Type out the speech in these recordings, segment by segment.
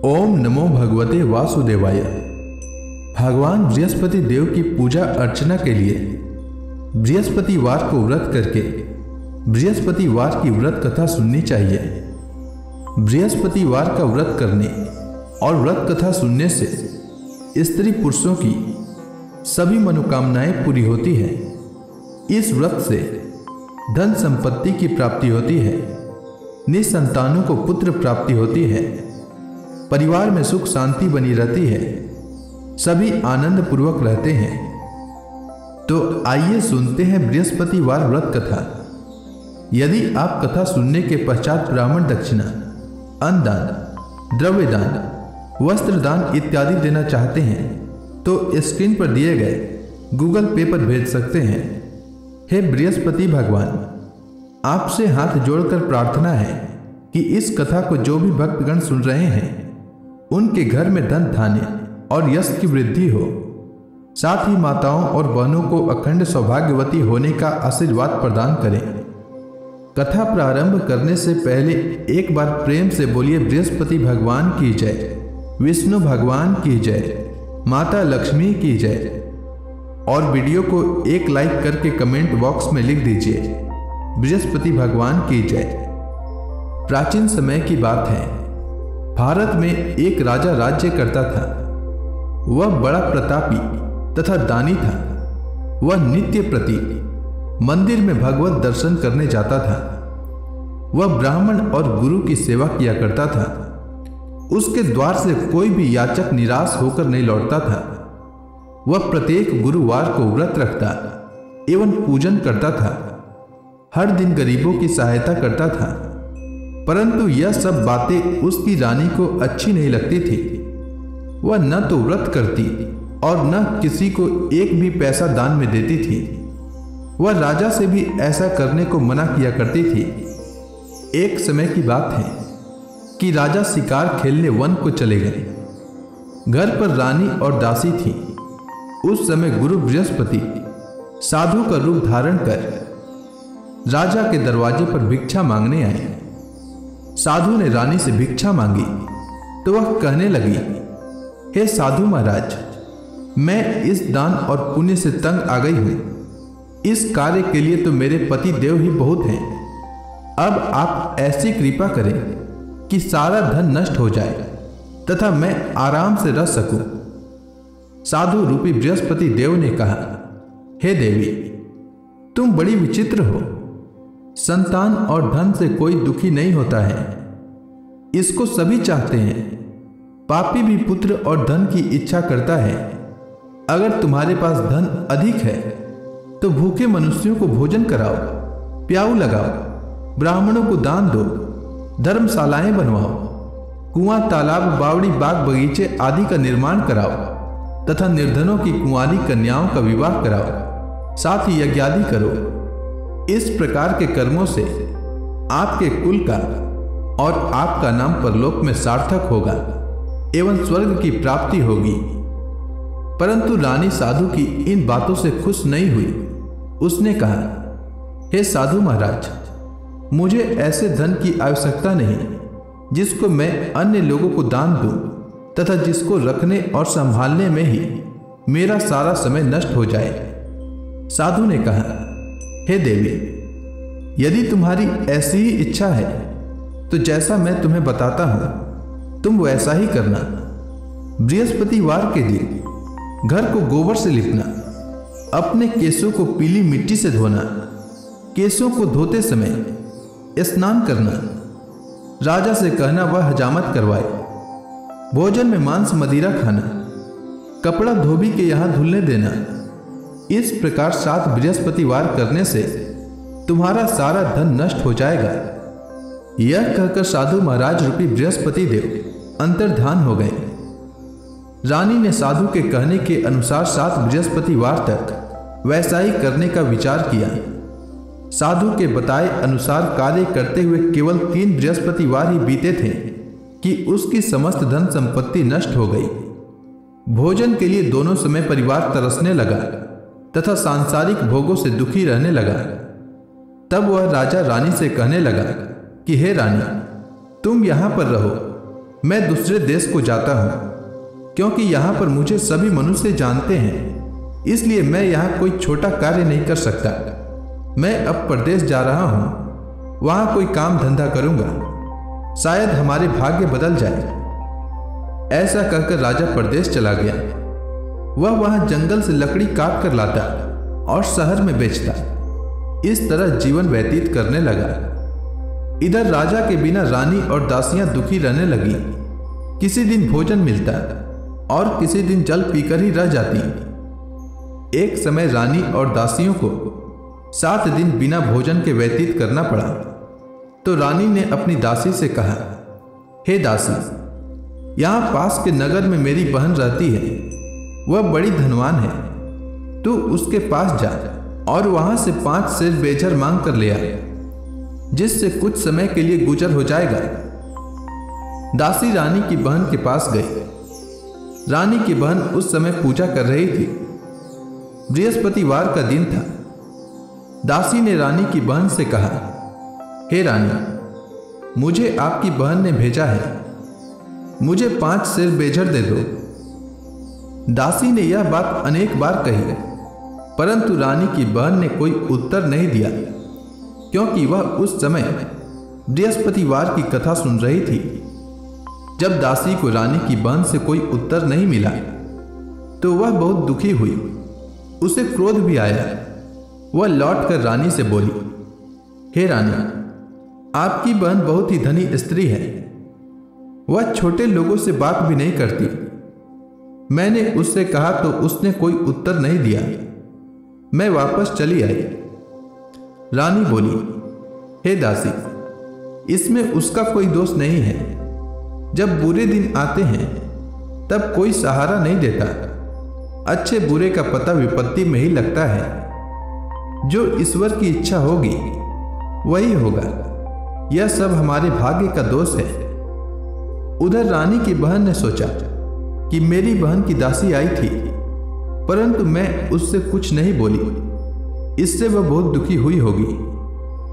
ओम नमो भगवते वासुदेवाय। भगवान बृहस्पति देव की पूजा अर्चना के लिए बृहस्पतिवार को व्रत करके बृहस्पतिवार की व्रत कथा सुननी चाहिए। बृहस्पतिवार का व्रत करने और व्रत कथा सुनने से स्त्री पुरुषों की सभी मनोकामनाएं पूरी होती हैं। इस व्रत से धन संपत्ति की प्राप्ति होती है, निसंतानों को पुत्र प्राप्ति होती है, परिवार में सुख शांति बनी रहती है, सभी आनंद पूर्वक रहते हैं। तो आइए सुनते हैं बृहस्पतिवार व्रत कथा। यदि आप कथा सुनने के पश्चात ब्राह्मण दक्षिणा, अन्नदान, द्रव्यदान, वस्त्रदान इत्यादि देना चाहते हैं तो स्क्रीन पर दिए गए गूगल पे पर भेज सकते हैं। हे बृहस्पति भगवान, आपसे हाथ जोड़कर प्रार्थना है कि इस कथा को जो भी भक्तगण सुन रहे हैं उनके घर में धन धान्य और यश की वृद्धि हो, साथ ही माताओं और बहनों को अखंड सौभाग्यवती होने का आशीर्वाद प्रदान करें। कथा प्रारंभ करने से पहले एक बार प्रेम से बोलिए बृहस्पति भगवान की जय, विष्णु भगवान की जय, माता लक्ष्मी की जय। और वीडियो को एक लाइक करके कमेंट बॉक्स में लिख दीजिए बृहस्पति भगवान की जय। प्राचीन समय की बात है, भारत में एक राजा राज्य करता था। वह बड़ा प्रतापी तथा दानी था। वह नित्य प्रति मंदिर में भगवत दर्शन करने जाता था। वह ब्राह्मण और गुरु की सेवा किया करता था। उसके द्वार से कोई भी याचक निराश होकर नहीं लौटता था। वह प्रत्येक गुरुवार को व्रत रखता एवं पूजन करता था। हर दिन गरीबों की सहायता करता था। परंतु यह सब बातें उसकी रानी को अच्छी नहीं लगती थी। वह न तो व्रत करती और न किसी को एक भी पैसा दान में देती थी। वह राजा से भी ऐसा करने को मना किया करती थी। एक समय की बात है कि राजा शिकार खेलने वन को चले गए। घर पर रानी और दासी थी। उस समय गुरु बृहस्पति साधु का रूप धारण कर राजा के दरवाजे पर भिक्षा मांगने आए। साधु ने रानी से भिक्षा मांगी तो वह कहने लगी, हे साधु महाराज, मैं इस दान और पुण्य से तंग आ गई हूं। इस कार्य के लिए तो मेरे पति देव ही बहुत हैं। अब आप ऐसी कृपा करें कि सारा धन नष्ट हो जाए तथा मैं आराम से रह सकूं। साधु रूपी बृहस्पति देव ने कहा, हे देवी, तुम बड़ी विचित्र हो। संतान और धन से कोई दुखी नहीं होता है, इसको सभी चाहते हैं। पापी भी पुत्र और धन की इच्छा करता है। अगर तुम्हारे पास धन अधिक है तो भूखे मनुष्यों को भोजन कराओ, प्याऊ लगाओ, ब्राह्मणों को दान दो, धर्मशालाएं बनवाओ, कुआं, तालाब, बावड़ी, बाग, बगीचे आदि का निर्माण कराओ तथा निर्धनों की कुंवारी कन्याओं का विवाह कराओ, साथ ही यज्ञादि करो। इस प्रकार के कर्मों से आपके कुल का और आपका नाम परलोक में सार्थक होगा एवं स्वर्ग की प्राप्ति होगी। परंतु रानी साधु की इन बातों से खुश नहीं हुई। उसने कहा, हे साधु महाराज, मुझे ऐसे धन की आवश्यकता नहीं जिसको मैं अन्य लोगों को दान दूं तथा जिसको रखने और संभालने में ही मेरा सारा समय नष्ट हो जाए। साधु ने कहा, हे देवी, यदि तुम्हारी ऐसी ही इच्छा है तो जैसा मैं तुम्हें बताता हूं तुम वैसा ही करना। बृहस्पतिवार के दिन घर को गोबर से लिपना, अपने केशों को पीली मिट्टी से धोना, केशों को धोते समय स्नान करना, राजा से कहना वह हजामत करवाए, भोजन में मांस मदिरा खाना, कपड़ा धोबी के यहां धुलने देना। इस प्रकार 7 बृहस्पतिवार करने से तुम्हारा सारा धन नष्ट हो जाएगा। यह कहकर साधु महाराज रूपी बृहस्पति देव अंतर्धान हो गए। रानी ने साधु के कहने के अनुसार 7 बृहस्पतिवार तक वैसा ही करने का विचार किया। साधु के बताए अनुसार कार्य करते हुए केवल 3 बृहस्पतिवार ही बीते थे कि उसकी समस्त धन संपत्ति नष्ट हो गई। भोजन के लिए दोनों समय परिवार तरसने लगा तथा सांसारिक भोगों से दुखी रहने लगा। तब वह राजा रानी से कहने लगा कि हे रानी, तुम यहां पर रहो, मैं दूसरे देश को जाता हूँ क्योंकि यहाँ पर मुझे सभी मनुष्य जानते हैं, इसलिए मैं यहाँ कोई छोटा कार्य नहीं कर सकता। मैं अब परदेश जा रहा हूँ, वहाँ कोई काम धंधा करूँगा, शायद हमारे भाग्य बदल जाए। ऐसा कहकर राजा परदेश चला गया। वह वहाँ जंगल से लकड़ी काट कर लाता और शहर में बेचता। इस तरह जीवन व्यतीत करने लगा। इधर राजा के बिना रानी और दासियां दुखी रहने लगी। किसी दिन भोजन मिलता और किसी दिन जल पीकर ही रह जाती। एक समय रानी और दासियों को 7 दिन बिना भोजन के व्यतीत करना पड़ा। तो रानी ने अपनी दासी से कहा, हे दासी, यहाँ पास के नगर में मेरी बहन रहती है, वह बड़ी धनवान है। तू उसके पास जा और वहां से 5 सेर बेझर मांग कर ले आ, जिससे कुछ समय के लिए गुजर हो जाएगा। दासी रानी की बहन के पास गई। रानी की बहन उस समय पूजा कर रही थी। बृहस्पतिवार का दिन था। दासी ने रानी की बहन से कहा, हे रानी, मुझे आपकी बहन ने भेजा है, मुझे 5 सेर बेझर दे दो। दासी ने यह बात अनेक बार कही, परंतु रानी की बहन ने कोई उत्तर नहीं दिया, क्योंकि वह उस समय बृहस्पतिवार की कथा सुन रही थी। जब दासी को रानी की बहन से कोई उत्तर नहीं मिला तो वह बहुत दुखी हुई। उसे क्रोध भी आया। वह लौटकर रानी से बोली, हे रानी, आपकी बहन बहुत ही धनी स्त्री है। वह छोटे लोगों से बात भी नहीं करती। मैंने उससे कहा तो उसने कोई उत्तर नहीं दिया। मैं वापस चली आई। रानी बोली, हे दासी, इसमें उसका कोई दोष नहीं है। जब बुरे दिन आते हैं तब कोई सहारा नहीं देता। अच्छे बुरे का पता विपत्ति में ही लगता है। जो ईश्वर की इच्छा होगी वही होगा। यह सब हमारे भाग्य का दोष है। उधर रानी की बहन ने सोचा कि मेरी बहन की दासी आई थी, परंतु मैं उससे कुछ नहीं बोली, इससे वह बहुत दुखी हुई होगी।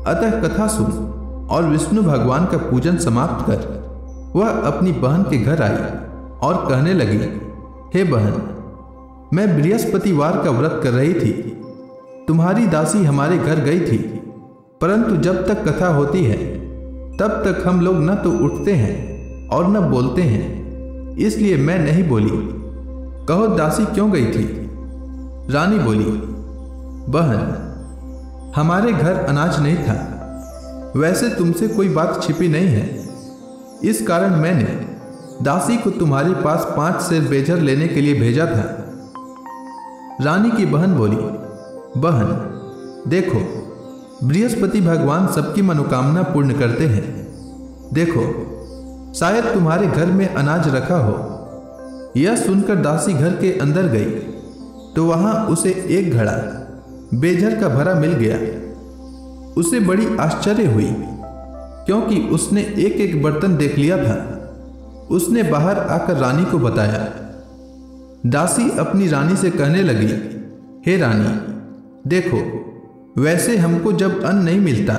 अतः कथा सुन और विष्णु भगवान का पूजन समाप्त कर वह अपनी बहन के घर आई और कहने लगी, हे बहन, मैं बृहस्पतिवार का व्रत कर रही थी। तुम्हारी दासी हमारे घर गई थी, परंतु जब तक कथा होती है तब तक हम लोग न तो उठते हैं और न बोलते हैं, इसलिए मैं नहीं बोली। कहो दासी क्यों गई थी? रानी बोली, बहन, हमारे घर अनाज नहीं था। वैसे तुमसे कोई बात छिपी नहीं है, इस कारण मैंने दासी को तुम्हारे पास 5 सेर बेझर लेने के लिए भेजा था। रानी की बहन बोली, बहन देखो, बृहस्पति भगवान सबकी मनोकामना पूर्ण करते हैं। देखो, शायद तुम्हारे घर में अनाज रखा हो। यह सुनकर दासी घर के अंदर गई तो वहां उसे एक घड़ा बेझर का भरा मिल गया। उसे बड़ी आश्चर्य हुई, क्योंकि उसने एक एक बर्तन देख लिया था। उसने बाहर आकर रानी को बताया। दासी अपनी रानी से कहने लगी, हे रानी, देखो, वैसे हमको जब अन्न नहीं मिलता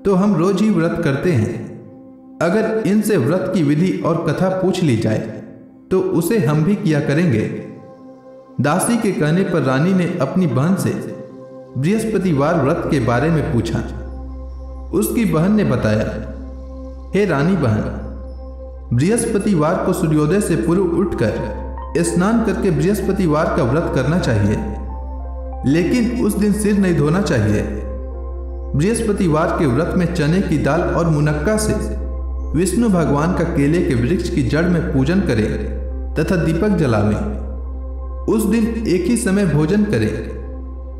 तो हम रोज ही व्रत करते हैं। अगर इनसे व्रत की विधि और कथा पूछ ली जाए तो उसे हम भी किया करेंगे। दासी के कहने पर रानी ने अपनी बहन से बृहस्पतिवार व्रत के बारे में पूछा। उसकी बहन ने बताया, हे रानी बहन, बृहस्पतिवार को सूर्योदय से पूर्व उठकर स्नान करके बृहस्पतिवार का व्रत करना चाहिए, लेकिन उस दिन सिर नहीं धोना चाहिए। बृहस्पतिवार के व्रत में चने की दाल और मुनक्का से विष्णु भगवान का केले के वृक्ष की जड़ में पूजन करें तथा दीपक जलावें। उस दिन एक ही समय भोजन करें।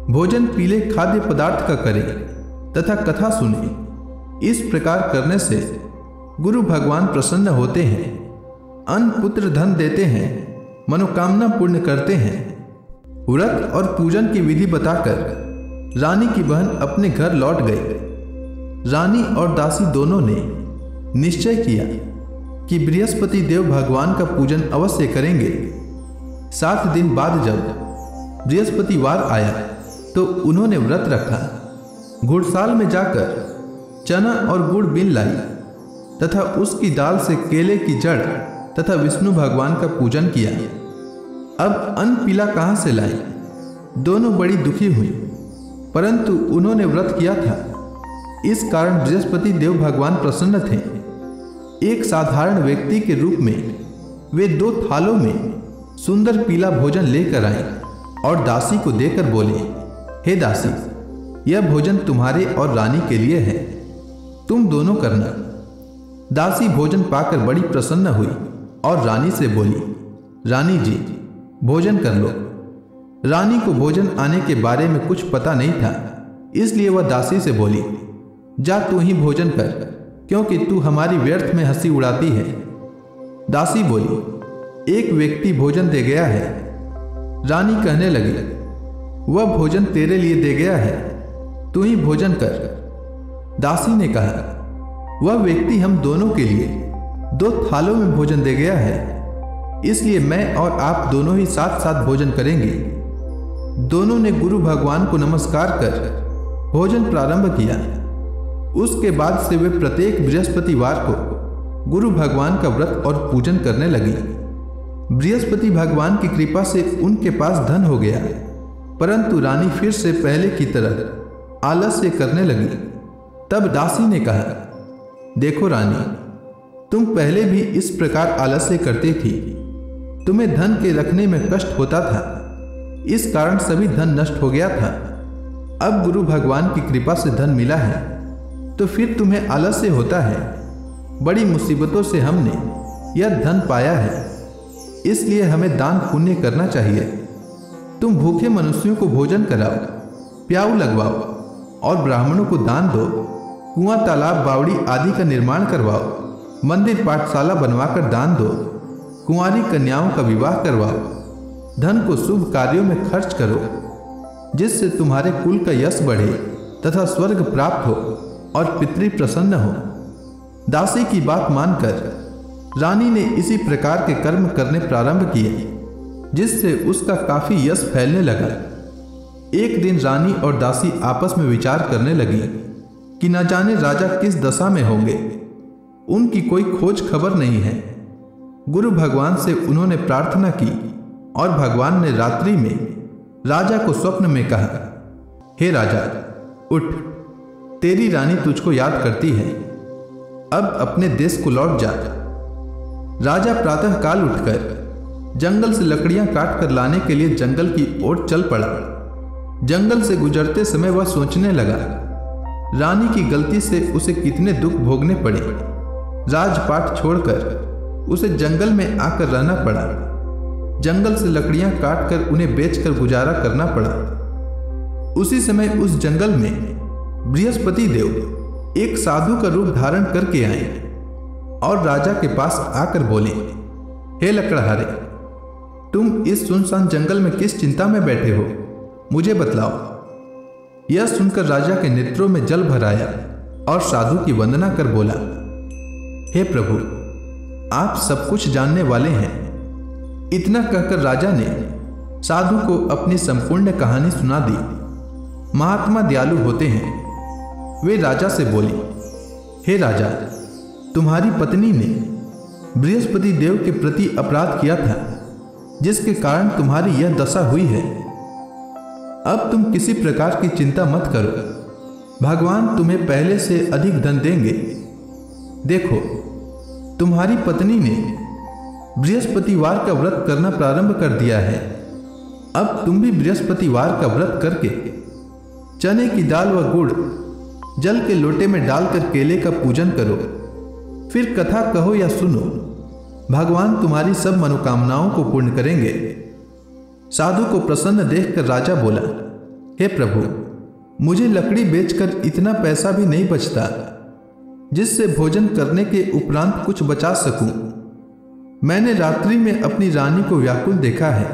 भोजन पीले खाद्य पदार्थ का करें तथा कथा सुने। इस प्रकार करने से गुरु भगवान प्रसन्न होते हैं, अन्न पुत्र धन देते हैं, मनोकामना पूर्ण करते हैं। व्रत और पूजन की विधि बताकर रानी की बहन अपने घर लौट गई। रानी और दासी दोनों ने निश्चय किया कि बृहस्पति देव भगवान का पूजन अवश्य करेंगे। 7 दिन बाद जब बृहस्पतिवार आया तो उन्होंने व्रत रखा। घुड़साल में जाकर चना और गुड़ बीन लाई तथा उसकी डाल से केले की जड़ तथा विष्णु भगवान का पूजन किया। अब अन्न पीला कहाँ से लाई? दोनों बड़ी दुखी हुई, परंतु उन्होंने व्रत किया था, इस कारण बृहस्पति देव भगवान प्रसन्न थे। एक साधारण व्यक्ति के रूप में वे 2 थालों में सुंदर पीला भोजन लेकर आए और दासी को देकर बोले, हे दासी, यह भोजन तुम्हारे और रानी के लिए है, तुम दोनों करना। दासी भोजन पाकर बड़ी प्रसन्न हुई और रानी से बोली, रानी जी, भोजन कर लो। रानी को भोजन आने के बारे में कुछ पता नहीं था, इसलिए वह दासी से बोली, जा तू ही भोजन कर, क्योंकि तू हमारी व्यर्थ में हंसी उड़ाती है। दासी बोली, एक व्यक्ति भोजन दे गया है। रानी कहने लगी, वह भोजन तेरे लिए दे गया है, तू ही भोजन कर। दासी ने कहा, वह व्यक्ति हम दोनों के लिए 2 थालों में भोजन दे गया है, इसलिए मैं और आप दोनों ही साथ साथ भोजन करेंगे। दोनों ने गुरु भगवान को नमस्कार कर भोजन प्रारंभ किया। उसके बाद से वे प्रत्येक बृहस्पतिवार को गुरु भगवान का व्रत और पूजन करने लगी। बृहस्पति भगवान की कृपा से उनके पास धन हो गया, परंतु रानी फिर से पहले की तरह आलस्य करने लगी। तब दासी ने कहा, देखो रानी, तुम पहले भी इस प्रकार आलस्य करती थी, तुम्हें धन के रखने में कष्ट होता था, इस कारण सभी धन नष्ट हो गया था। अब गुरु भगवान की कृपा से धन मिला है, तो फिर तुम्हें आलस्य होता है। बड़ी मुसीबतों से हमने यह धन पाया है, इसलिए हमें दान पुण्य करना चाहिए। तुम भूखे मनुष्यों को भोजन कराओ, प्याऊ लगवाओ और ब्राह्मणों को दान दो, कुआं, तालाब, बावड़ी आदि का निर्माण करवाओ, मंदिर, पाठशाला बनवाकर दान दो, कुंवारी कन्याओं का विवाह करवाओ, धन को शुभ कार्यों में खर्च करो, जिससे तुम्हारे कुल का यश बढ़े तथा स्वर्ग प्राप्त हो और पितृ प्रसन्न हो। दासी की बात मानकर रानी ने इसी प्रकार के कर्म करने प्रारंभ किए, जिससे उसका काफी यश फैलने लगा। एक दिन रानी और दासी आपस में विचार करने लगी कि न जाने राजा किस दशा में होंगे, उनकी कोई खोज खबर नहीं है। गुरु भगवान से उन्होंने प्रार्थना की और भगवान ने रात्रि में राजा को स्वप्न में कहा, हे राजा, उठ, तेरी रानी तुझको याद करती है, अब अपने देश को लौट जा। राजा प्रातः काल उठकर जंगल से लकड़ियां काट कर लाने के लिए जंगल की ओर चल पड़ा। जंगल से गुजरते समय वह सोचने लगा, रानी की गलती से उसे कितने दुख भोगने पड़े। राजपाट छोड़कर उसे जंगल में आकर रहना पड़ा। जंगल से लकड़ियां काटकर उन्हें बेचकर गुजारा करना पड़ा। उसी समय उस जंगल में बृहस्पति देव एक साधु का रूप धारण करके आए और राजा के पास आकर बोले, हे लकड़हारे, तुम इस सुनसान जंगल में किस चिंता में बैठे हो, मुझे बतलाओ। यह सुनकर राजा के नेत्रों में जल भर आया और साधु की वंदना कर बोला, हे प्रभु, आप सब कुछ जानने वाले हैं। इतना कहकर राजा ने साधु को अपनी संपूर्ण कहानी सुना दी। महात्मा दयालु होते हैं। वे राजा से बोली, हे राजा, तुम्हारी पत्नी ने बृहस्पति देव के प्रति अपराध किया था, जिसके कारण तुम्हारी यह दशा हुई है। अब तुम किसी प्रकार की चिंता मत करो, भगवान तुम्हें पहले से अधिक धन देंगे। देखो, तुम्हारी पत्नी ने बृहस्पतिवार का व्रत करना प्रारंभ कर दिया है। अब तुम भी बृहस्पतिवार का व्रत करके चने की दाल व गुड़ जल के लोटे में डालकर केले का पूजन करो, फिर कथा कहो या सुनो, भगवान तुम्हारी सब मनोकामनाओं को पूर्ण करेंगे। साधु को प्रसन्न देखकर राजा बोला, हे प्रभु, मुझे लकड़ी बेचकर इतना पैसा भी नहीं बचता जिससे भोजन करने के उपरांत कुछ बचा सकूं। मैंने रात्रि में अपनी रानी को व्याकुल देखा है।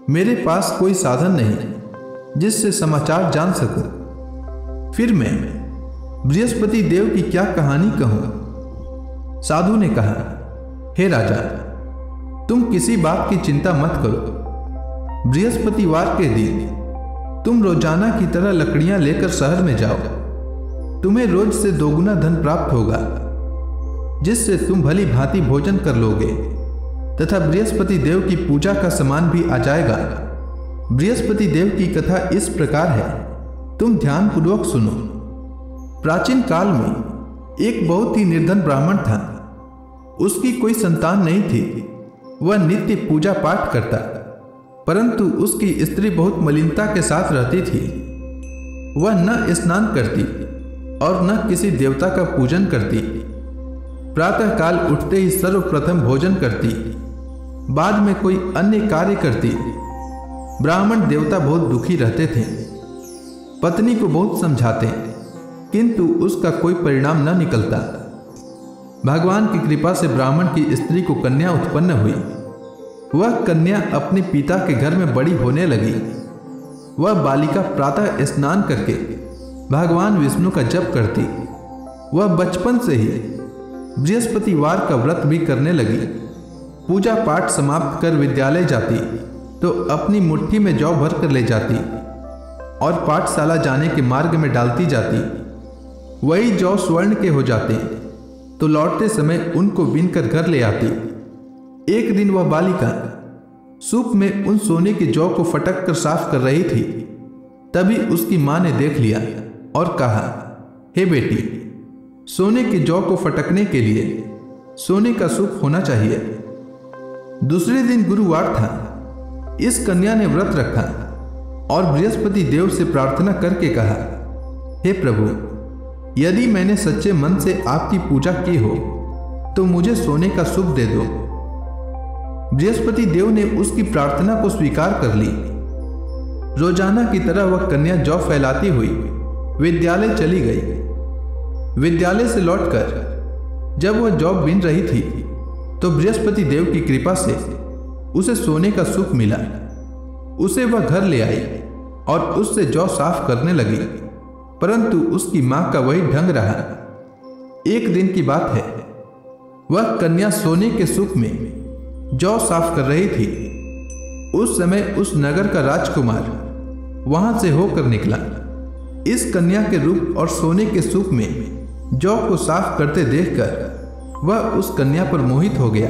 मेरे पास कोई साधन नहीं जिससे समाचार जान सकूं। फिर मैं बृहस्पति देव की क्या कहानी कहूं? साधु ने कहा, हे राजा, तुम किसी बात की चिंता मत करो। बृहस्पतिवार के दिन तुम रोजाना की तरह लकड़ियां लेकर शहर में जाओ। तुम्हें रोज से दोगुना धन प्राप्त होगा। जिससे तुम भली भांति भोजन कर लोगे तथा बृहस्पति देव की पूजा का सामान भी आ जाएगा। बृहस्पति देव की कथा इस प्रकार है, तुम ध्यान पूर्वक सुनो। प्राचीन काल में एक बहुत ही निर्धन ब्राह्मण था। उसकी कोई संतान नहीं थी। वह नित्य पूजा पाठ करता, परंतु उसकी स्त्री बहुत मलिनता के साथ रहती थी। वह न स्नान करती और न किसी देवता का पूजन करती। प्रातःकाल उठते ही सर्वप्रथम भोजन करती, बाद में कोई अन्य कार्य करती। ब्राह्मण देवता बहुत दुखी रहते थे। पत्नी को बहुत समझाते, किंतु उसका कोई परिणाम न निकलता। भगवान की कृपा से ब्राह्मण की स्त्री को कन्या उत्पन्न हुई। वह कन्या अपने पिता के घर में बड़ी होने लगी। वह बालिका प्रातः स्नान करके भगवान विष्णु का जप करती। वह बचपन से ही बृहस्पतिवार का व्रत भी करने लगी। पूजा पाठ समाप्त कर विद्यालय जाती तो अपनी मुट्ठी में जौ भर कर ले जाती और पाठशाला जाने के मार्ग में डालती जाती। वही जौ स्वर्ण के हो जाते तो लौटते समय उनको बीनकर घर ले आती। एक दिन वह बालिका सूप में उन सोने के जौ को फटक कर साफ कर रही थी। तभी उसकी मां ने देख लिया और कहा, हे बेटी, सोने के जौ को फटकने के लिए सोने का सूप होना चाहिए। दूसरे दिन गुरुवार था। इस कन्या ने व्रत रखा और बृहस्पति देव से प्रार्थना करके कहा, हे प्रभु, यदि मैंने सच्चे मन से आपकी पूजा की हो तो मुझे सोने का सूप दे दो। बृहस्पति देव ने उसकी प्रार्थना को स्वीकार कर ली। रोजाना की तरह वह कन्या जौ फैलाती हुई विद्यालय चली गई। विद्यालय से लौटकर जब वह जौ बीन रही थी तो बृहस्पति देव की कृपा से उसे सोने का सूप मिला। उसे वह घर ले आई और उससे जौ साफ करने लगी, परंतु उसकी मां का वही ढंग रहा। एक दिन की बात है, वह कन्या सोने के सूप में जौ साफ कर रही थी। उस समय उस नगर का राजकुमार वहां से होकर निकला। इस कन्या के रूप और सोने के सूप में जौ को साफ करते देखकर वह उस कन्या पर मोहित हो गया।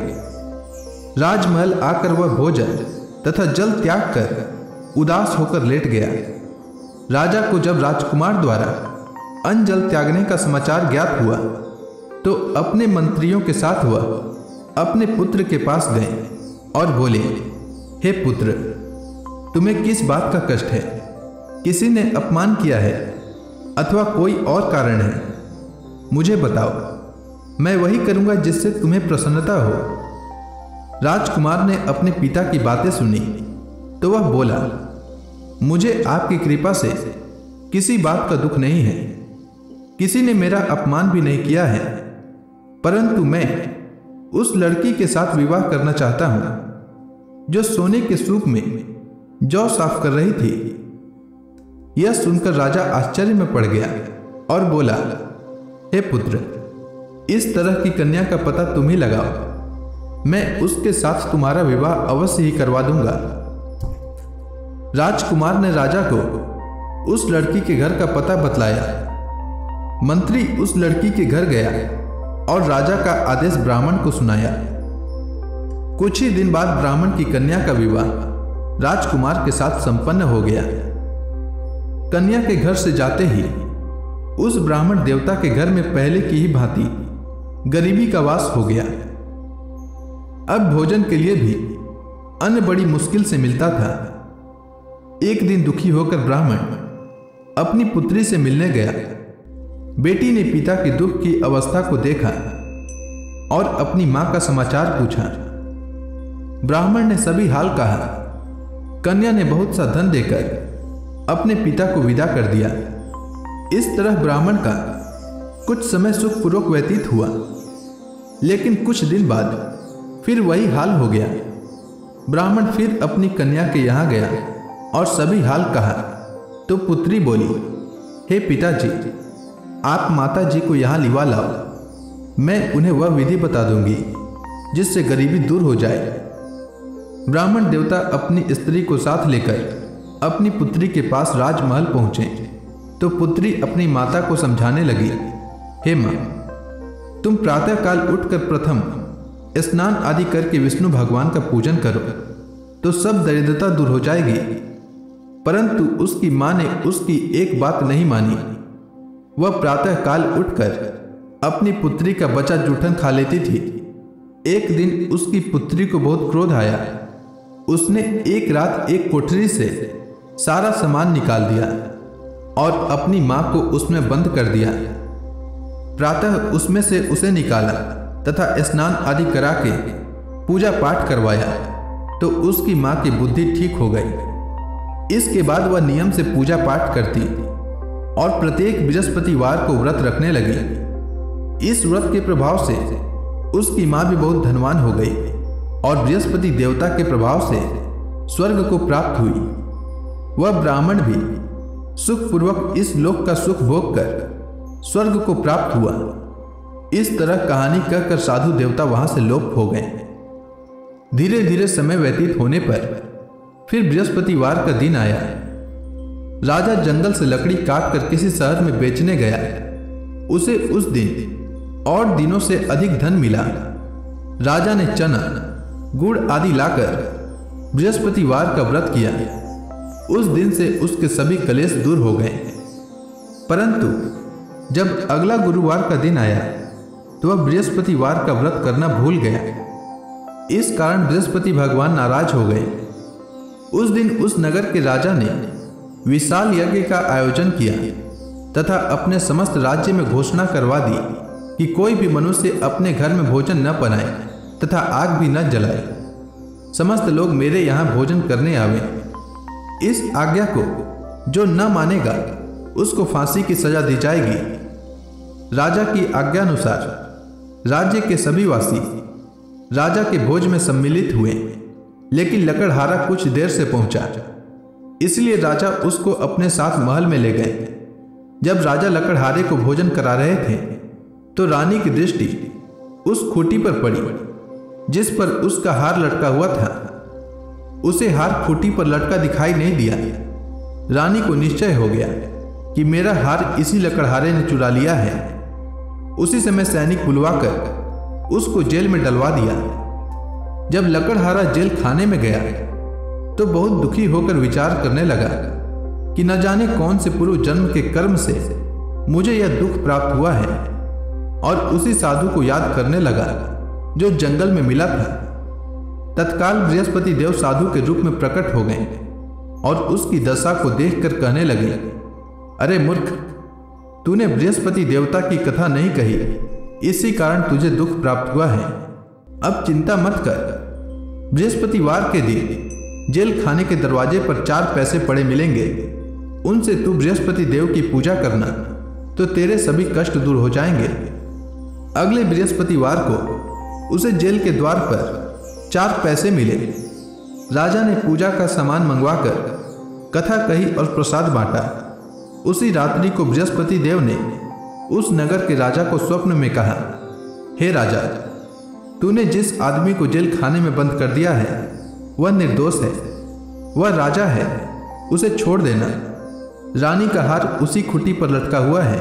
राजमहल आकर वह भोजन तथा जल त्याग कर उदास होकर लेट गया। राजा को जब राजकुमार द्वारा अन्न जल त्यागने का समाचार ज्ञात हुआ तो अपने मंत्रियों के साथ वह अपने पुत्र के पास गए और बोले, हे पुत्र, तुम्हें किस बात का कष्ट है? किसी ने अपमान किया है अथवा कोई और कारण है? मुझे बताओ, मैं वही करूंगा जिससे तुम्हें प्रसन्नता हो। राजकुमार ने अपने पिता की बातें सुनी तो वह बोला, मुझे आपकी कृपा से किसी बात का दुख नहीं है। किसी ने मेरा अपमान भी नहीं किया है, परंतु मैं उस लड़की के साथ विवाह करना चाहता हूं जो सोने के सूप में जौ साफ कर रही थी। यह सुनकर राजा आश्चर्य में पड़ गया और बोला, हे पुत्र, इस तरह की कन्या का पता तुम ही लगाओ। मैं उसके साथ तुम्हारा विवाह अवश्य ही करवा दूंगा। राजकुमार ने राजा को उस लड़की के घर का पता बतलाया। मंत्री उस लड़की के घर गया और राजा का आदेश ब्राह्मण को सुनाया। कुछ ही दिन बाद ब्राह्मण की कन्या का विवाह राजकुमार के साथ संपन्न हो गया। कन्या के घर से जाते ही उस ब्राह्मण देवता के घर में पहले की ही भांति गरीबी का वास हो गया। अब भोजन के लिए भी अन्न बड़ी मुश्किल से मिलता था। एक दिन दुखी होकर ब्राह्मण अपनी पुत्री से मिलने गया। बेटी ने पिता के दुख की अवस्था को देखा और अपनी मां का समाचार पूछा। ब्राह्मण ने सभी हाल कहा। कन्या ने बहुत सा धन देकर अपने पिता को विदा कर दिया। इस तरह ब्राह्मण का कुछ समय सुखपूर्वक व्यतीत हुआ, लेकिन कुछ दिन बाद फिर वही हाल हो गया। ब्राह्मण फिर अपनी कन्या के यहां गया और सभी हाल कहा तो पुत्री बोली, हे पिताजी, आप माता जी को यहाँ लिवा लाओ। मैं उन्हें वह विधि बता दूंगी जिससे गरीबी दूर हो जाए। ब्राह्मण देवता अपनी स्त्री को साथ लेकर अपनी पुत्री के पास राजमहल पहुंचे तो पुत्री अपनी माता को समझाने लगी, हे माँ, तुम प्रातःकाल उठकर प्रथम स्नान आदि करके विष्णु भगवान का पूजन करो तो सब दरिद्रता दूर हो जाएगी। परंतु उसकी मां ने उसकी एक बात नहीं मानी। वह प्रातःकाल उठकर अपनी पुत्री का बचा जूठन खा लेती थी। एक दिन उसकी पुत्री को बहुत क्रोध आया। उसने एक रात एक कोठरी से सारा सामान निकाल दिया और अपनी मां को उसमें बंद कर दिया। प्रातः उसमें से उसे निकाला तथा स्नान आदि करा के पूजा पाठ करवाया तो उसकी मां की बुद्धि ठीक हो गई। इसके बाद वह नियम से पूजा पाठ करती और प्रत्येक बृहस्पतिवार को व्रत रखने लगी। इस व्रत के प्रभाव से उसकी मां भी बहुत धनवान हो गई और बृहस्पति देवता के प्रभाव से स्वर्ग को प्राप्त हुई। वह ब्राह्मण भी सुखपूर्वक इस लोक का सुख भोग कर स्वर्ग को प्राप्त हुआ। इस तरह कहानी कहकर साधु देवता वहां से लोप हो गए। धीरे धीरे समय व्यतीत होने पर फिर बृहस्पतिवार का दिन आया। राजा जंगल से लकड़ी काट कर किसी शहर में बेचने गया। उसे उस दिन और दिनों से अधिक धन मिला। राजा ने चना गुड़ आदि लाकर बृहस्पतिवार का व्रत किया। उस दिन से उसके सभी कलेश दूर हो गए। परंतु जब अगला गुरुवार का दिन आया तो वह बृहस्पतिवार का व्रत करना भूल गया। इस कारण बृहस्पति भगवान नाराज हो गए। उस दिन उस नगर के राजा ने विशाल यज्ञ का आयोजन किया तथा अपने समस्त राज्य में घोषणा करवा दी कि कोई भी मनुष्य अपने घर में भोजन न बनाए तथा आग भी न जलाए। समस्त लोग मेरे यहाँ भोजन करने आवे। इस आज्ञा को जो न मानेगा उसको फांसी की सजा दी जाएगी। राजा की आज्ञानुसार राज्य के सभी वासी राजा के भोज में सम्मिलित हुए, लेकिन लकड़हारा कुछ देर से पहुंचा, इसलिए राजा उसको अपने साथ महल में ले गए। जब राजा लकड़हारे को भोजन करा रहे थे तो रानी की दृष्टि उस खूंटी पर पड़ी जिस पर उसका हार लटका हुआ था। उसे हार खूंटी पर लटका दिखाई नहीं दिया। रानी को निश्चय हो गया कि मेरा हार इसी लकड़हारे ने चुरा लिया है। उसी समय सैनिक बुलवाकर उसको जेल में डलवा दिया। जब लकड़हारा जेल खाने में गया तो बहुत दुखी होकर विचार करने लगा कि न जाने कौन से पूर्व जन्म के कर्म से मुझे यह दुख प्राप्त हुआ है, और उसी साधु को याद करने लगा जो जंगल में मिला था। तत्काल बृहस्पति देव साधु के रूप में प्रकट हो गए और उसकी दशा को देखकर कहने लगे, अरे मूर्ख, तूने बृहस्पति देवता की कथा नहीं कही, इसी कारण तुझे दुख प्राप्त हुआ है। अब चिंता मत कर। बृहस्पतिवार के दिन जेल खाने के दरवाजे पर 4 पैसे पड़े मिलेंगे। उनसे तू बृहस्पति देव की पूजा करना तो तेरे सभी कष्ट दूर हो जाएंगे। अगले बृहस्पतिवार को उसे जेल के द्वार पर 4 पैसे मिले। राजा ने पूजा का सामान मंगवाकर कथा कही और प्रसाद बांटा। उसी रात्रि को बृहस्पति देव ने उस नगर के राजा को स्वप्न में कहा, हे राजा, तूने जिस आदमी को जेल खाने में बंद कर दिया है वह निर्दोष है, वह राजा है, उसे छोड़ देना। रानी का हार उसी खूंटी पर लटका हुआ है।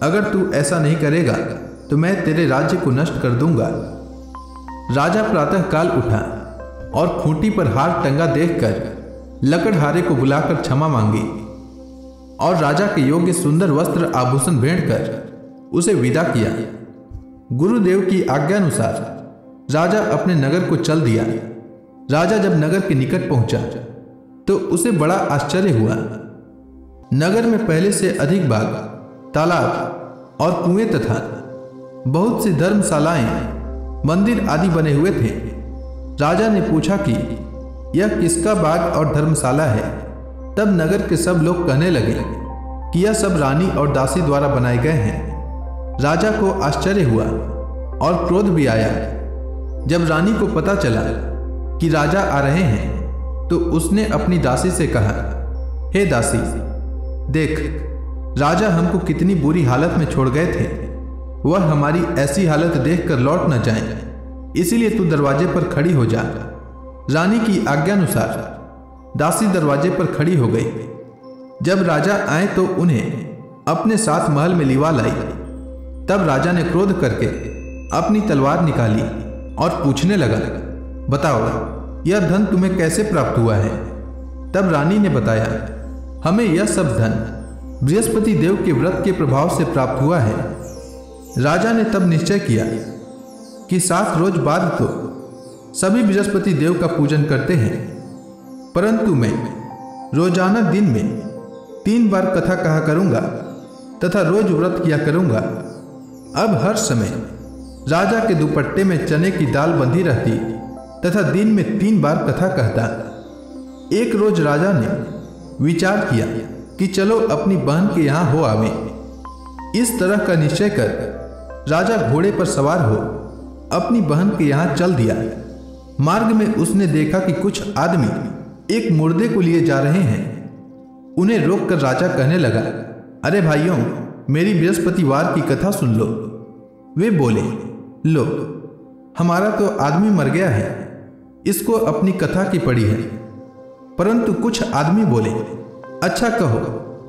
अगर तू ऐसा नहीं करेगा तो मैं तेरे राज्य को नष्ट कर दूंगा। राजा प्रातःकाल उठा और खूंटी पर हार टंगा देखकर लकड़हारे को बुलाकर क्षमा मांगी और राजा के योग्य सुंदर वस्त्र आभूषण भेंट कर उसे विदा किया। गुरुदेव की आज्ञानुसार राजा अपने नगर को चल दिया। राजा जब नगर के निकट पहुंचा तो उसे बड़ा आश्चर्य हुआ। नगर में पहले से अधिक बाग, तालाब और कुएं तथा बहुत सी धर्मशालाएं, मंदिर आदि बने हुए थे। राजा ने पूछा कि यह किसका बाग और धर्मशाला है। तब नगर के सब लोग कहने लगे कि यह सब रानी और दासी द्वारा बनाए गए हैं। राजा को आश्चर्य हुआ और क्रोध भी आया। जब रानी को पता चला कि राजा आ रहे हैं तो उसने अपनी दासी से कहा, हे दासी, देख, राजा हमको कितनी बुरी हालत में छोड़ गए थे। वह हमारी ऐसी हालत देखकर लौट न जाए, इसीलिए तू दरवाजे पर खड़ी हो जा। रानी की आज्ञानुसार दासी दरवाजे पर खड़ी हो गई। जब राजा आए तो उन्हें अपने साथ महल में लिवा लाई। तब राजा ने क्रोध करके अपनी तलवार निकाली और पूछने लगा, बताओ यह धन तुम्हें कैसे प्राप्त हुआ है? तब रानी ने बताया, हमें यह सब धन बृहस्पति देव के व्रत के प्रभाव से प्राप्त हुआ है। राजा ने तब निश्चय किया कि 7 रोज बाद तो सभी बृहस्पति देव का पूजन करते हैं, परंतु मैं रोजाना दिन में 3 बार कथा कहा करूंगा तथा रोज व्रत किया करूंगा। अब हर समय राजा के दुपट्टे में चने की दाल बंधी रहती तथा दिन में 3 बार कथा कहता। एक रोज राजा ने विचार किया कि चलो अपनी बहन के यहाँ हो आवे। इस तरह का निश्चय कर राजा घोड़े पर सवार हो अपनी बहन के यहाँ चल दिया। मार्ग में उसने देखा कि कुछ आदमी एक मुर्दे को लिए जा रहे हैं। उन्हें रोककर राजा कहने लगा, अरे भाइयों, मेरी बृहस्पतिवार की कथा सुन लो। वे बोले, लो, हमारा तो आदमी मर गया है, इसको अपनी कथा की पड़ी है। परंतु कुछ आदमी बोले, अच्छा कहो,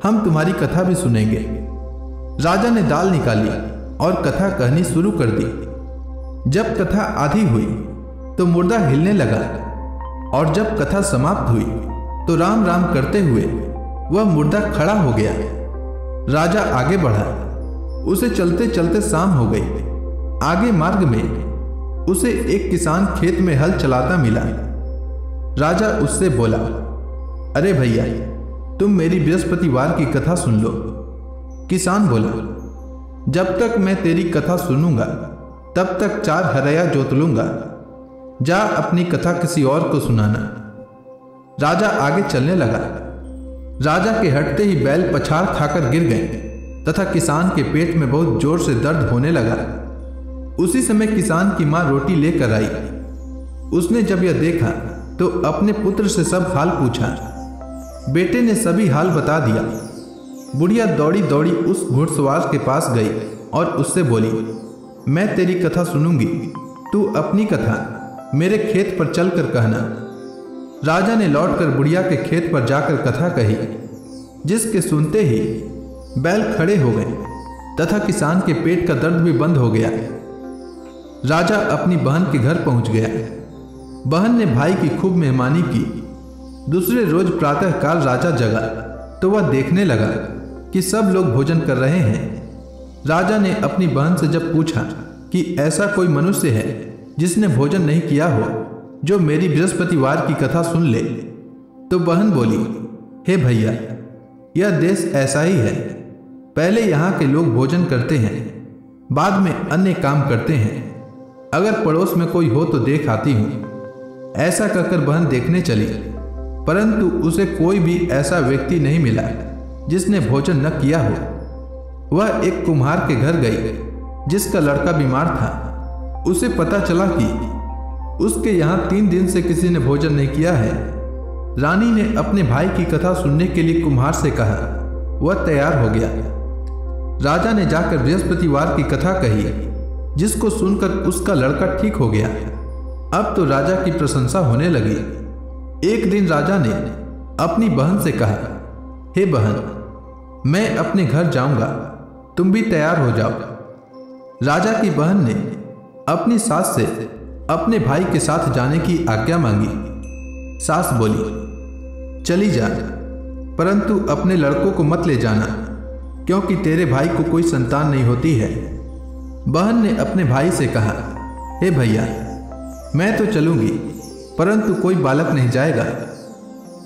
हम तुम्हारी कथा भी सुनेंगे। राजा ने दाल निकाली और कथा कहनी शुरू कर दी। जब कथा आधी हुई तो मुर्दा हिलने लगा और जब कथा समाप्त हुई तो राम राम करते हुए वह मुर्दा खड़ा हो गया। राजा आगे बढ़ा। उसे चलते चलते शाम हो गई। आगे मार्ग में उसे एक किसान खेत में हल चलाता मिला। राजा उससे बोला, अरे भैया, तुम मेरी बृहस्पतिवार की कथा सुन लो। किसान बोला, जब तक मैं तेरी कथा सुनूंगा तब तक 4 हरया जोत लूंगा। जा अपनी कथा किसी और को सुनाना। राजा आगे चलने लगा। राजा के हटते ही बैल पछाड़ खाकर गिर गए तथा किसान के पेट में बहुत जोर से दर्द होने लगा। उसी समय किसान की मां रोटी लेकर आई। उसने जब यह देखा तो अपने पुत्र से सब हाल पूछा। बेटे ने सभी हाल बता दिया। बुढ़िया दौड़ी दौड़ी उस घुड़सवार के पास गई और उससे बोली, मैं तेरी कथा सुनूंगी, तू अपनी कथा मेरे खेत पर चलकर कहना। राजा ने लौटकर बुढ़िया के खेत पर जाकर कथा कही, जिसके सुनते ही बैल खड़े हो गए तथा किसान के पेट का दर्द भी बंद हो गया। राजा अपनी बहन के घर पहुंच गया। बहन ने भाई की खूब मेहमानी की। दूसरे रोज प्रातःकाल राजा जगा तो वह देखने लगा कि सब लोग भोजन कर रहे हैं। राजा ने अपनी बहन से जब पूछा कि ऐसा कोई मनुष्य है जिसने भोजन नहीं किया हो जो मेरी बृहस्पतिवार की कथा सुन ले, तो बहन बोली, हे भैया, यह देश ऐसा ही है। पहले यहाँ के लोग भोजन करते हैं, बाद में अन्य काम करते हैं। अगर पड़ोस में कोई हो तो देख आती हूँ। ऐसा कहकर बहन देखने चली, परंतु उसे कोई भी ऐसा व्यक्ति नहीं मिला जिसने भोजन न किया हो। वह एक कुम्हार के घर गई जिसका लड़का बीमार था। उसे पता चला कि उसके यहाँ 3 दिन से किसी ने भोजन नहीं किया है। रानी ने अपने भाई की कथा सुनने के लिए कुम्हार से कहा। वह तैयार हो गया। राजा ने जाकर बृहस्पतिवार की कथा कही, जिसको सुनकर उसका लड़का ठीक हो गया। अब तो राजा की प्रशंसा होने लगी। एक दिन राजा ने अपनी बहन से कहा, हे बहन, मैं अपने घर जाऊंगा, तुम भी तैयार हो जाओ। राजा की बहन ने अपनी सास से अपने भाई के साथ जाने की आज्ञा मांगी। सास बोली, चली जा, परंतु अपने लड़कों को मत ले जाना, क्योंकि तेरे भाई को कोई संतान नहीं होती है। बहन ने अपने भाई से कहा, हे भैया, मैं तो चलूंगी, परंतु कोई बालक नहीं जाएगा।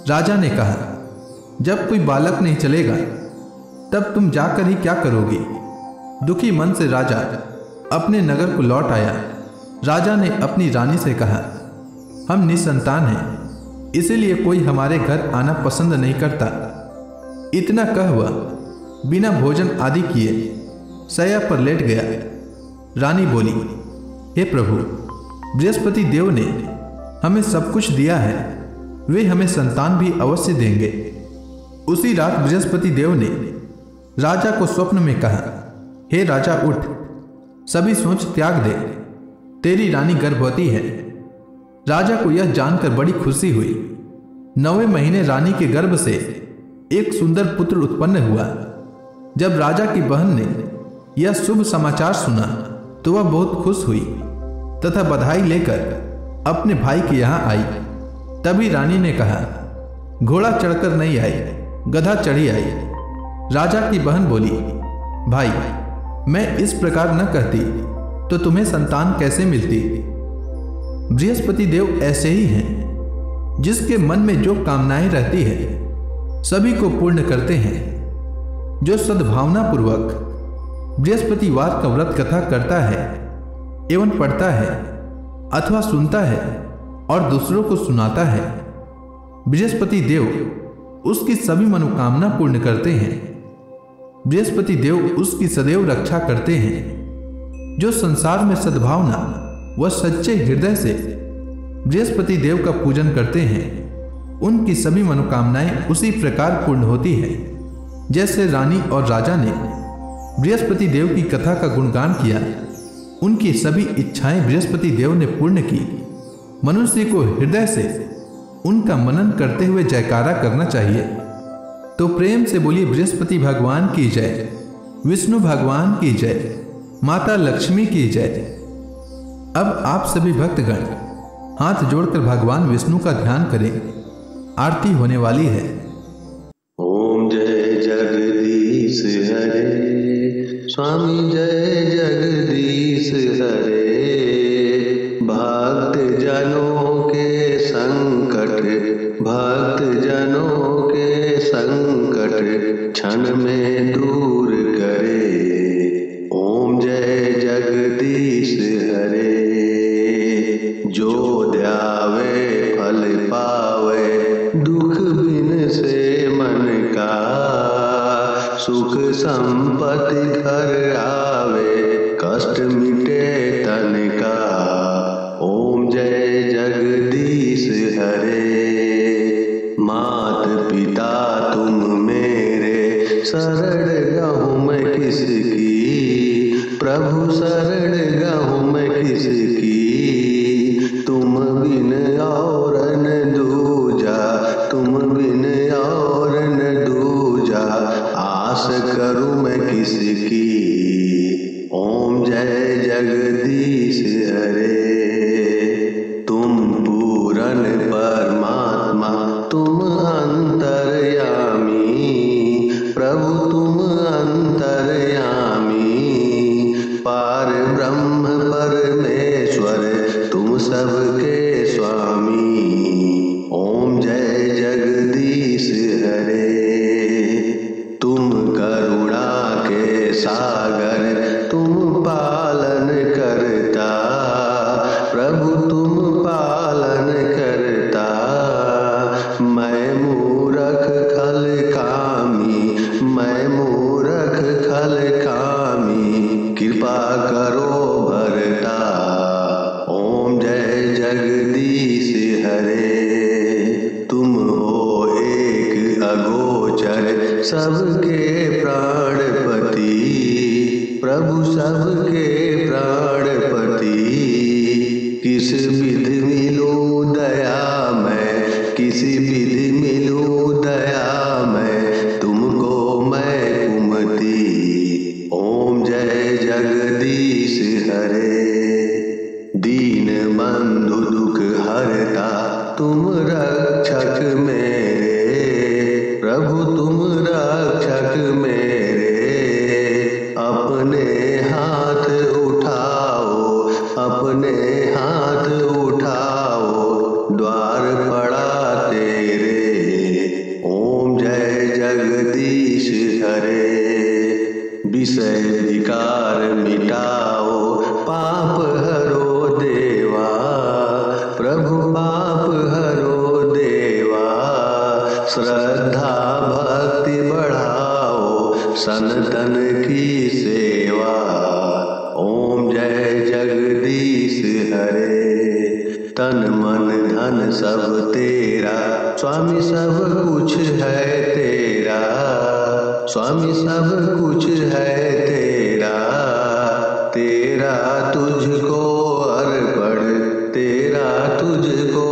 राजा ने कहा, जब कोई बालक नहीं चलेगा तब तुम जाकर ही क्या करोगी? दुखी मन से राजा अपने नगर को लौट आया। राजा ने अपनी रानी से कहा, हम निसंतान हैं, इसीलिए कोई हमारे घर आना पसंद नहीं करता। इतना कह वह बिना भोजन आदि किए शैया पर लेट गया। रानी बोली, हे प्रभु, बृहस्पति देव ने हमें सब कुछ दिया है, वे हमें संतान भी अवश्य देंगे। उसी रात बृहस्पति देव ने राजा को स्वप्न में कहा, हे राजा, उठ, सभी सोच त्याग दे, तेरी रानी गर्भवती है। राजा को यह जानकर बड़ी खुशी हुई। 9वें महीने रानी के गर्भ से एक सुंदर पुत्र उत्पन्न हुआ। जब राजा की बहन ने यह शुभ समाचार सुना तो वह बहुत खुश हुई तथा बधाई लेकर अपने भाई के यहाँ आई। तभी रानी ने कहा, घोड़ा चढ़कर नहीं आई, गधा चढ़ी आई। राजा की बहन बोली, भाई, मैं इस प्रकार न कहती तो तुम्हें संतान कैसे मिलती? बृहस्पति देव ऐसे ही हैं, जिसके मन में जो कामनाएं रहती है सभी को पूर्ण करते हैं। जो सद्भावना पूर्वक बृहस्पतिवार का व्रत कथा करता है एवं पढ़ता है अथवा सुनता है और दूसरों को सुनाता है, बृहस्पति देव उसकी सभी मनोकामना पूर्ण करते हैं। बृहस्पति देव उसकी सदैव रक्षा करते हैं। जो संसार में सद्भावना व सच्चे हृदय से बृहस्पति देव का पूजन करते हैं, उनकी सभी मनोकामनाएं उसी प्रकार पूर्ण होती है जैसे रानी और राजा ने बृहस्पति देव की कथा का गुणगान किया। उनकी सभी इच्छाएं बृहस्पति देव ने पूर्ण की। मनुष्य को हृदय से उनका मनन करते हुए जयकारा करना चाहिए। तो प्रेम से बोलिए, बृहस्पति भगवान की जय, विष्णु भगवान की जय, माता लक्ष्मी की जय। अब आप सभी भक्तगण हाथ जोड़कर भगवान विष्णु का ध्यान करें। आरती होने वाली है। ओम जय जगदीश हरे, स्वामी जय जगदीश हरे। भक्त जनों के संकट, भक्त जनों के संकट क्षण में दूर करे। ओम जय जगदीश हरे। जो ध्यावे फल पावे, दुख बिन से मन का, सुख संपत्ति घर आवे, कष्ट मिटे तन का। ओम जय जगदीश हरे। मात पिता तुम मेरे, शरण गहूँ मैं किसकी, प्रभु शरण गहूँ मैं किसकी। तुम बिन और न दूजा, तुम बिन और न दूजा, आस करूं मैं किसकी। ओम जय जगदीश हरे। तुम पूरन परमात्मा, तुम अंतर्यामी, प्रभु तुम अंतर्यामी। पार ब्रह्म परमेश्वर, तुम सबके स्वामी। ओम जय जगदीश हरे। तुम करुणा के सागर, तुम पालन करता, प्रभु तुम पालन करता। मैं मूरख खल कामी, मैं मूरख खल कामी, कृपा करो भरता। ओम जय जगदीश हरे। तुम हो एक अगोचर, सबके प्राणपति, प्रभु सबके प्राणपति। किस विधि मिलूं दया मैं, किसी विधि मिलूं दया मैं, तुमको मैं कुमति। ओम जय जगदीश हरे। दीन बंधु दुख हरता, तुम रक्षक मेरे, प्रभु तुम रक्षक मेरे। अपने हाथ उठाओ, अपने हाथ उठाओ, द्वार पड़ा तेरे। ओम जय जगदीश हरे। विषय विकार मिटाओ, पाप हरो देवा, प्रभु पाप हरो देवा। श्रद्धा भक्ति बढ़ाओ, सनातन की सेवा। ओम जय जगदीश हरे। तन मन धन सब तेरा, स्वामी सब कुछ है तेरा, स्वामी सब कुछ है तेरा। तेरा तुझको अर्पण, तेरा तुझको